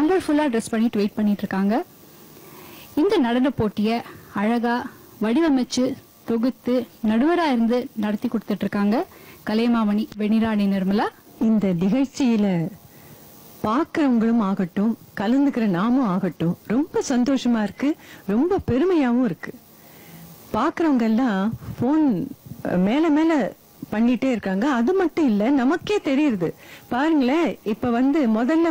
வண்டர்ஃபுல்லா dress பண்ணிட்டு wait பண்ணிட்டு இருக்காங்க. இந்த நடன போட்டியை அழகா வடிவமைச்சு தொகுத்து நடுவரா இருந்து நடத்தி கொடுத்துட்டு இருக்காங்க கலைமாமணி வெண்ணிராணி நிர்மலா. இந்த நிகழ்ச்சியில பாக்குறவங்களும் ஆகட்டும், கலந்துக்கிற நாமும் ஆகட்டும், ரொம்ப சந்தோஷமா இருக்கு, ரொம்ப பெருமையாவும் இருக்கு. பாக்குறவங்க எல்லாம் போன் மேல மேல பண்ணிட்டே இருக்காங்க. அது மட்டும் இல்ல, நமக்கே தெரியுது பாருங்களேன். இப்ப முதல்ல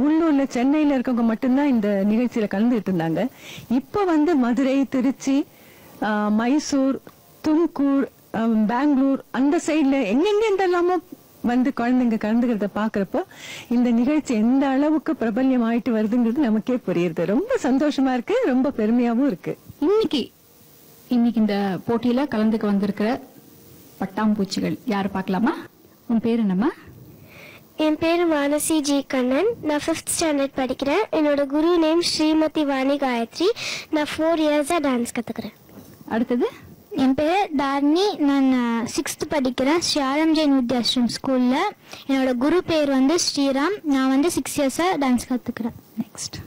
உள்ளூர்ல சென்னையில இருக்கவங்க மட்டும்தான் இந்த நிகழ்ச்சியில கலந்துட்டு இருந்தாங்க. இப்ப மதுரை, திருச்சி, மைசூர், தும்கூர், பெங்களூர் அந்த சைட்ல எங்கெங்க எல்லாமோ குழந்தைங்க கலந்துக்கிறத பாக்குறப்ப இந்த நிகழ்ச்சி எந்த அளவுக்கு பிரபல்யம் ஆயிட்டு வருதுங்கிறது நமக்கே புரியுது. ரொம்ப சந்தோஷமா இருக்கு, ரொம்ப பெருமையாவும் இருக்கு. இன்னைக்கு இந்த போட்டியில கலந்துக்க வந்திருக்கிற பட்டாம்பூச்சிகள் யாரு பார்க்கலாமா? உன் பேரு என்னம்மா? என் பேரு மானசி ஜி கண்ணன். நான் 5th ஸ்டாண்டர்ட் படிக்கிறேன். என்னோட குரு நேம் ஸ்ரீமதி வாணி காயத்ரி. நான் 4 இயர்ஸா டான்ஸ் கத்துக்கிறேன். அடுத்தது என் பேர் தாரணி. நான் 6th படிக்கிறேன் ஸ்ரீ ஆரம் ஜெயின் வித்யாஸ்ரம் ஸ்கூல்ல. என்னோட குரு பேர் ஸ்ரீராம். நான் 6 இயர்ஸா டான்ஸ் கத்துக்கிறேன். நெக்ஸ்ட்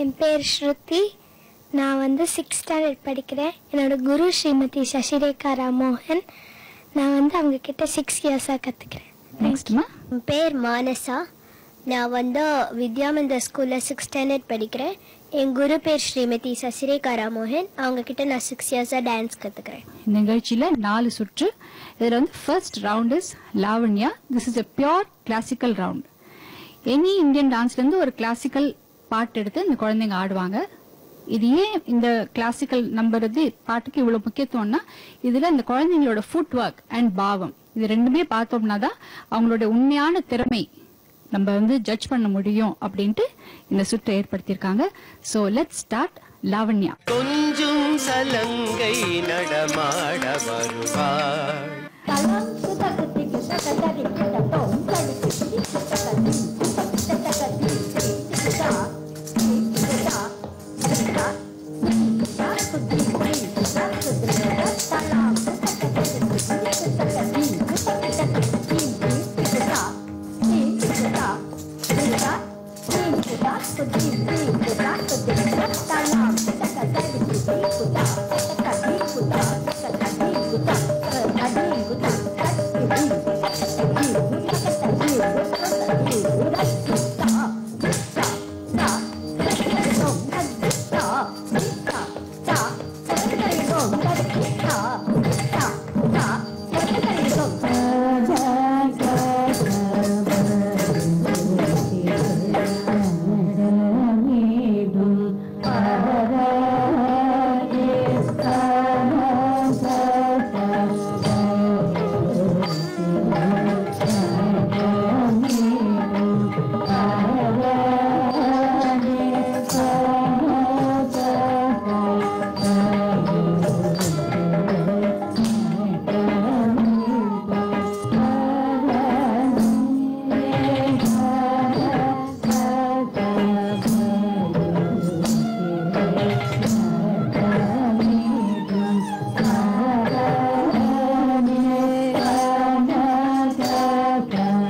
என் பேர் ஸ்ருதி. நான் 6th ஸ்டாண்டர்ட் படிக்கிறேன். என்னோட குரு ஸ்ரீமதி சசிரேகா ராமோகன். நான் அவங்க கிட்ட 6 இயர்ஸா கத்துக்கிறேன். நெக்ஸ்ட்மா என் பேர் மானசா. நான் வித்யாமந்தர் ஸ்கூல்ல 6th ஸ்டாண்டர்ட் படிக்கிறேன். என் குரு பேர் ஸ்ரீமதி சசிரேகா ராமோகன். அவங்க கிட்ட நான் 6 இயர்ஸா டான்ஸ் கத்துக்கிறேன். இந்த நிகழ்ச்சியில 4 சுற்று. இதுல first round is Lavanya. This is a pure classical round. Any Indian டான்ஸ்ல இருந்து ஒரு கிளாசிக்கல் பாட்டு எடுத்து இந்த குழந்தைங்க ஆடுவாங்க. இது ஏன் இந்த கிளாசிக்கல் நம்புறது பாட்டுக்கு இவ்வளவு முக்கியத்துவம்னா, இதுல இந்த குழந்தைங்களோட ஃபுட் ஒர்க் அண்ட் பாவம் இது ரெண்டுமே பார்த்தோம்னா தான் அவங்களோட உண்மையான திறமை நம்ம ஜட்ஜ் பண்ண முடியும் அப்படின்ட்டு இந்த சுற்றை ஏற்படுத்தியிருக்காங்க. So let's start. லாவண்யா. கொஞ்சம் சலங்கை நடமாட வருவாள். Talam,